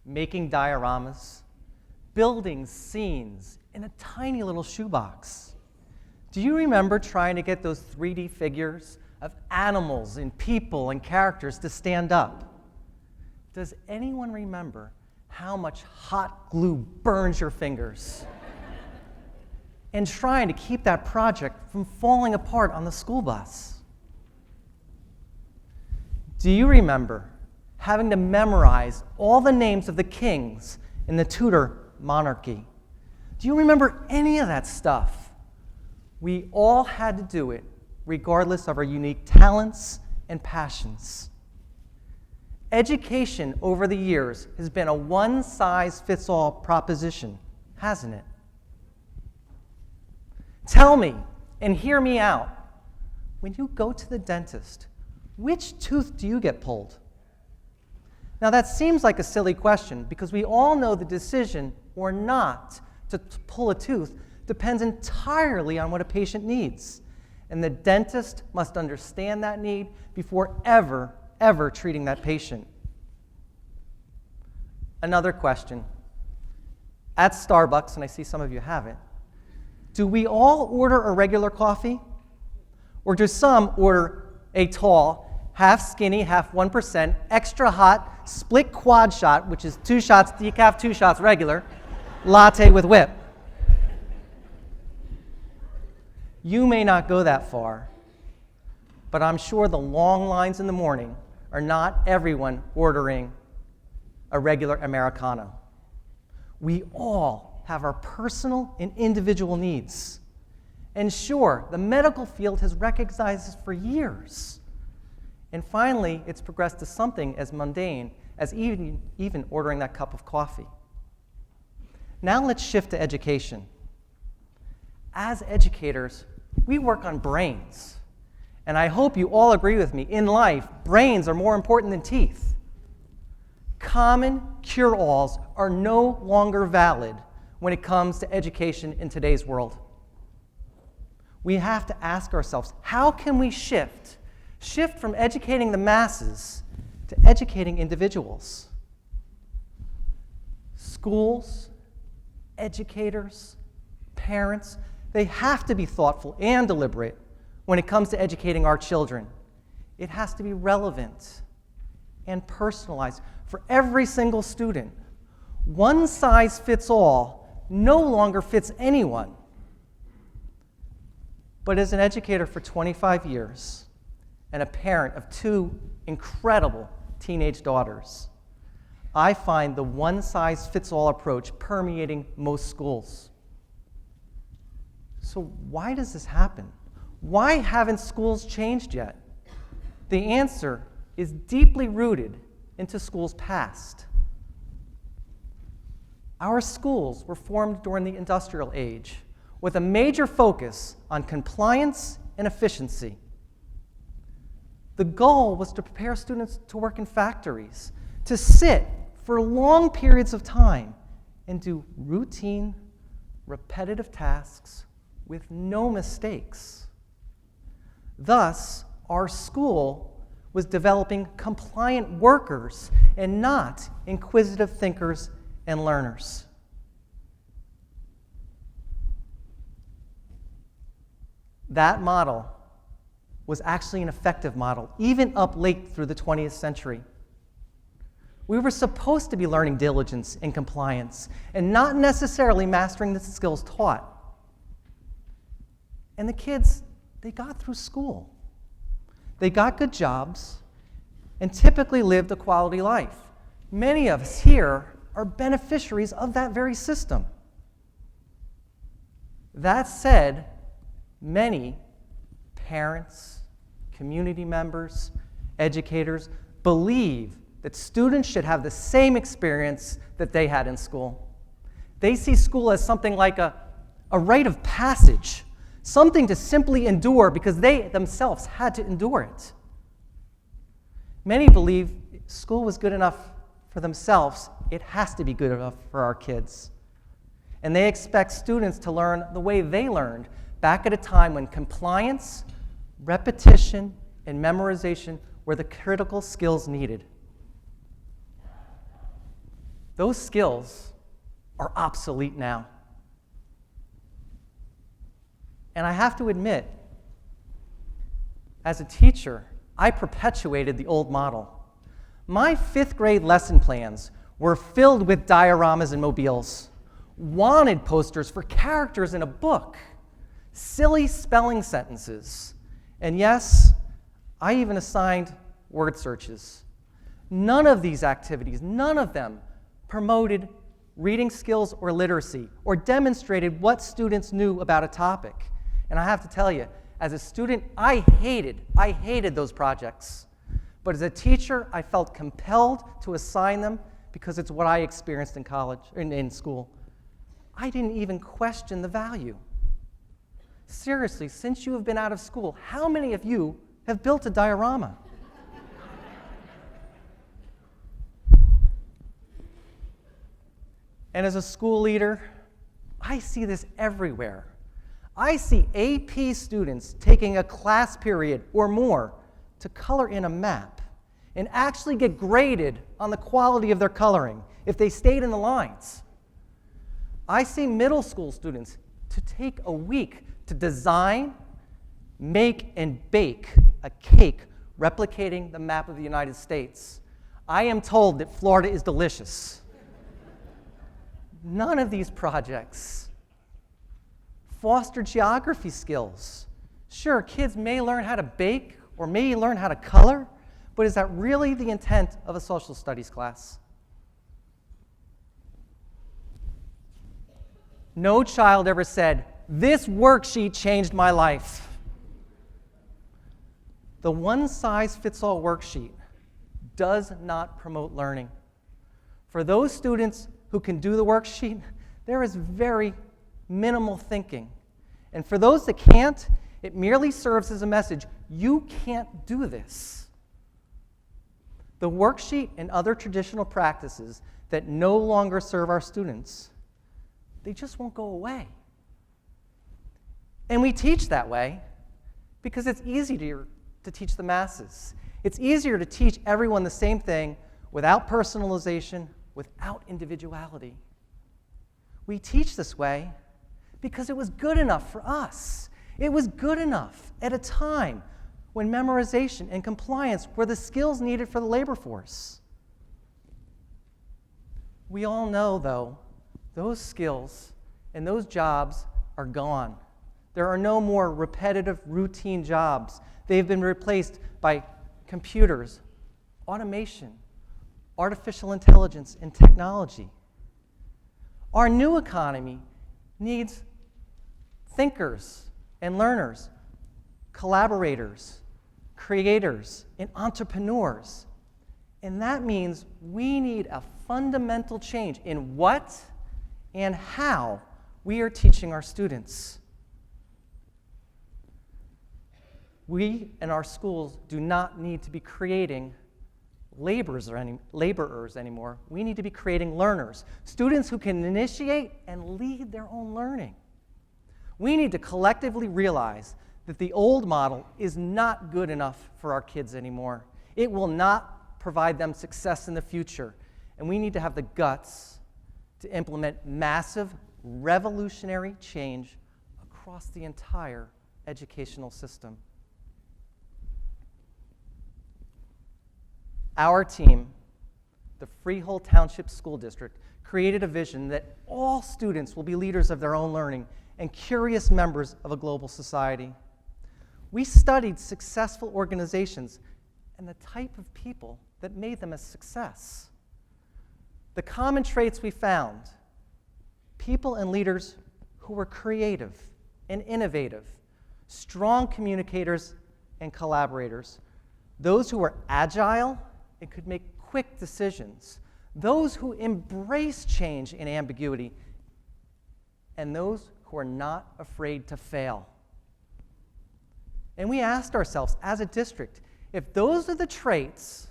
making dioramas, building scenes in a tiny little shoebox. Do you remember trying to get those 3D figures of animals and people and characters to stand up? Does anyone remember how much hot glue burns your fingers? And trying to keep that project from falling apart on the school bus? Do you remember having to memorize all the names of the kings in the Tudor monarchy? Do you remember any of that stuff? We all had to do it, regardless of our unique talents and passions. Education over the years has been a one-size-fits-all proposition, hasn't it? Tell me, and hear me out, when you go to the dentist, which tooth do you get pulled? Now that seems like a silly question because we all know the decision or not to pull a tooth depends entirely on what a patient needs. And the dentist must understand that need before ever treating that patient. Another question. At Starbucks, and I see some of you have it, do we all order a regular coffee? Or do some order a tall, half skinny, half 1%, extra hot, split quad shot, which is 2 shots decaf, 2 shots regular, latte with whip? You may not go that far, but I'm sure the long lines in the morning are not everyone ordering a regular Americano. We all have our personal and individual needs. And sure, the medical field has recognized this for years. And finally, it's progressed to something as mundane as even ordering that cup of coffee. Now let's shift to education. As educators, we work on brains. And I hope you all agree with me. In life, brains are more important than teeth. Common cure-alls are no longer valid when it comes to education in today's world. We have to ask ourselves, how can we shift from educating the masses to educating individuals? Schools, educators, parents, they have to be thoughtful and deliberate when it comes to educating our children. It has to be relevant and personalized for every single student. One size fits all no longer fits anyone. But as an educator for 25 years and a parent of 2 incredible teenage daughters, I find the one-size-fits-all approach permeating most schools. So why does this happen? Why haven't schools changed yet? The answer is deeply rooted into schools' past. Our schools were formed during the industrial age with a major focus on compliance and efficiency. The goal was to prepare students to work in factories, to sit for long periods of time and do routine, repetitive tasks with no mistakes. Thus, our school was developing compliant workers and not inquisitive thinkers and learners. That model was actually an effective model, even up late through the 20th century. We were supposed to be learning diligence and compliance and not necessarily mastering the skills taught. And the kids, they got through school. They got good jobs and typically lived a quality life. Many of us here are beneficiaries of that very system. That said, many parents, community members, educators believe that students should have the same experience that they had in school. They see school as something like a rite of passage, something to simply endure because they themselves had to endure it. Many believe school was good enough for themselves, it has to be good enough for our kids. And they expect students to learn the way they learned back at a time when compliance, repetition, and memorization were the critical skills needed. Those skills are obsolete now. And I have to admit, as a teacher, I perpetuated the old model. My 5th grade lesson plans were filled with dioramas and mobiles, wanted posters for characters in a book, silly spelling sentences, and yes, I even assigned word searches. None of these activities, none of them promoted reading skills or literacy or demonstrated what students knew about a topic. And I have to tell you, as a student, I hated those projects. But as a teacher, I felt compelled to assign them because it's what I experienced in college, in school. I didn't even question the value. Seriously, since you have been out of school, how many of you have built a diorama? And as a school leader, I see this everywhere. I see AP students taking a class period or more to color in a map and actually get graded on the quality of their coloring if they stayed in the lines. I see middle school students to take a week to design, make, and bake a cake replicating the map of the United States. I am told that Florida is delicious. None of these projects foster geography skills. Sure, kids may learn how to bake or may learn how to color, but is that really the intent of a social studies class? No child ever said, "This worksheet changed my life." The one-size-fits-all worksheet does not promote learning. For those students who can do the worksheet, there is very minimal thinking. And for those that can't, it merely serves as a message: you can't do this. The worksheet and other traditional practices that no longer serve our students, they just won't go away. And we teach that way because it's easier to teach the masses. It's easier to teach everyone the same thing without personalization, without individuality. We teach this way because it was good enough for us. It was good enough at a time when memorization and compliance were the skills needed for the labor force. We all know, though, those skills and those jobs are gone. There are no more repetitive, routine jobs. They've been replaced by computers, automation, artificial intelligence, and technology. Our new economy needs thinkers and learners, collaborators, creators, and entrepreneurs. And that means we need a fundamental change in what and how we are teaching our students. We and our schools do not need to be creating laborers anymore. We need to be creating learners, students who can initiate and lead their own learning. We need to collectively realize that the old model is not good enough for our kids anymore. It will not provide them success in the future. And we need to have the guts to implement massive, revolutionary change across the entire educational system. Our team, the Freehold Township School District, created a vision that all students will be leaders of their own learning and curious members of a global society. We studied successful organizations and the type of people that made them a success. The common traits we found: people and leaders who were creative and innovative, strong communicators and collaborators, those who were agile and could make quick decisions, those who embrace change and ambiguity, and those who are not afraid to fail. And we asked ourselves as a district, if those are the traits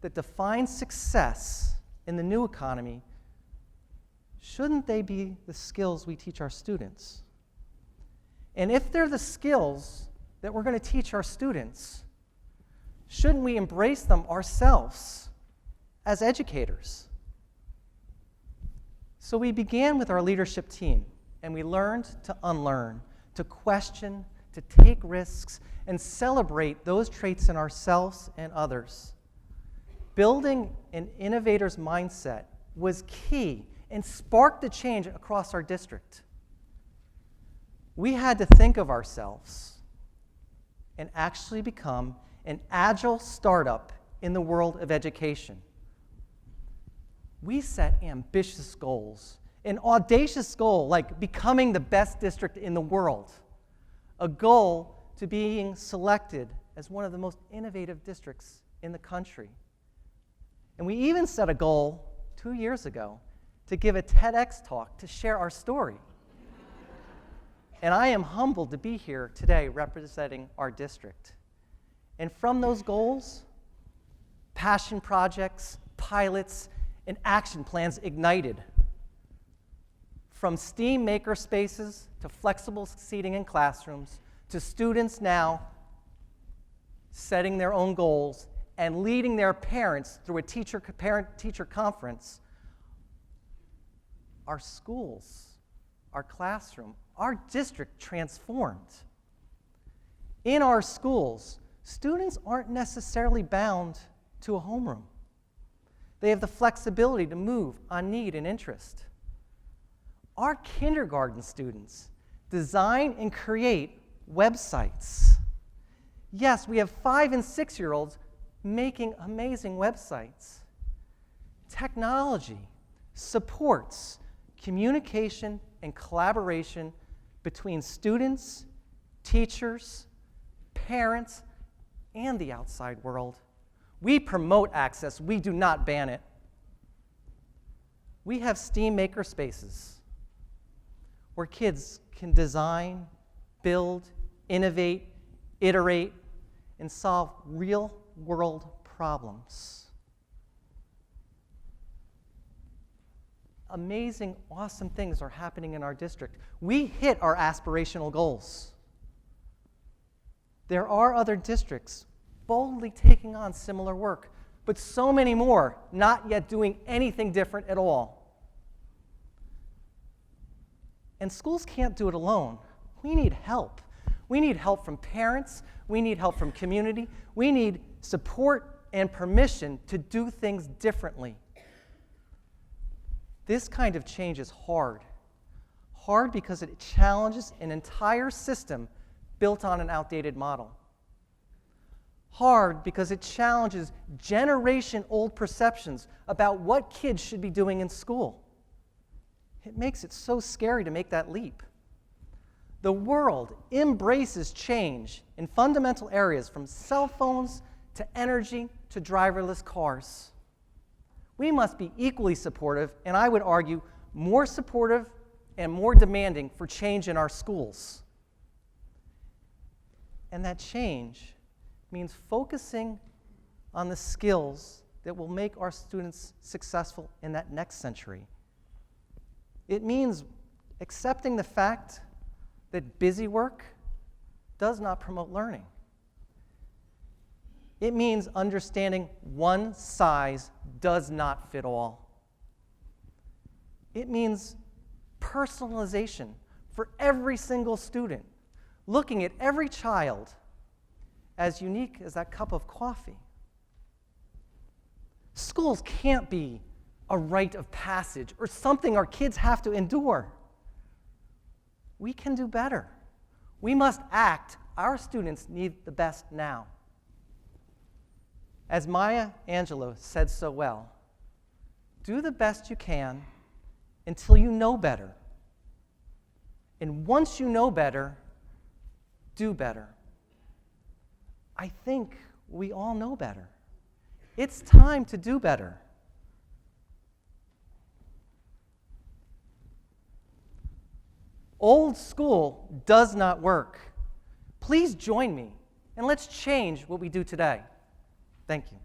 that define success in the new economy, shouldn't they be the skills we teach our students? And if they're the skills that we're going to teach our students, shouldn't we embrace them ourselves as educators? So we began with our leadership team, and we learned to unlearn, to question, to take risks, and celebrate those traits in ourselves and others. Building an innovator's mindset was key and sparked the change across our district. We had to think of ourselves and actually become an agile startup in the world of education. We set ambitious goals, an audacious goal like becoming the best district in the world, a goal to being selected as one of the most innovative districts in the country. And we even set a goal 2 years ago to give a TEDx talk to share our story. And I am humbled to be here today representing our district. And from those goals, passion projects, pilots, and action plans ignited. From STEAM maker spaces to flexible seating in classrooms, to students now setting their own goals and leading their parents through a parent-teacher conference, our schools, our classroom, our district transformed. In our schools, students aren't necessarily bound to a homeroom. They have the flexibility to move on need and interest. Our kindergarten students design and create websites. Yes, we have 5- and 6-year-olds making amazing websites. Technology supports communication and collaboration between students, teachers, parents, and the outside world. We promote access, we do not ban it. We have STEAM maker spaces where kids can design, build, innovate, iterate, and solve real-world problems. Amazing, awesome things are happening in our district. We hit our aspirational goals. There are other districts boldly taking on similar work, but so many more not yet doing anything different at all. And schools can't do it alone. We need help. We need help from parents. We need help from community. We need support and permission to do things differently. This kind of change is hard. Hard because it challenges an entire system built on an outdated model. Hard because it challenges generation-old perceptions about what kids should be doing in school. It makes it so scary to make that leap. The world embraces change in fundamental areas from cell phones to energy to driverless cars. We must be equally supportive, and I would argue more supportive and more demanding for change in our schools. And that change means focusing on the skills that will make our students successful in that next century. It means accepting the fact that busy work does not promote learning. It means understanding one size does not fit all. It means personalization for every single student, looking at every child as unique as that cup of coffee. Schools can't be a rite of passage or something our kids have to endure. We can do better. We must act. Our students need the best now. As Maya Angelou said so well, do the best you can until you know better. And once you know better, do better. I think we all know better. It's time to do better. Old school does not work. Please join me, and let's change what we do today. Thank you.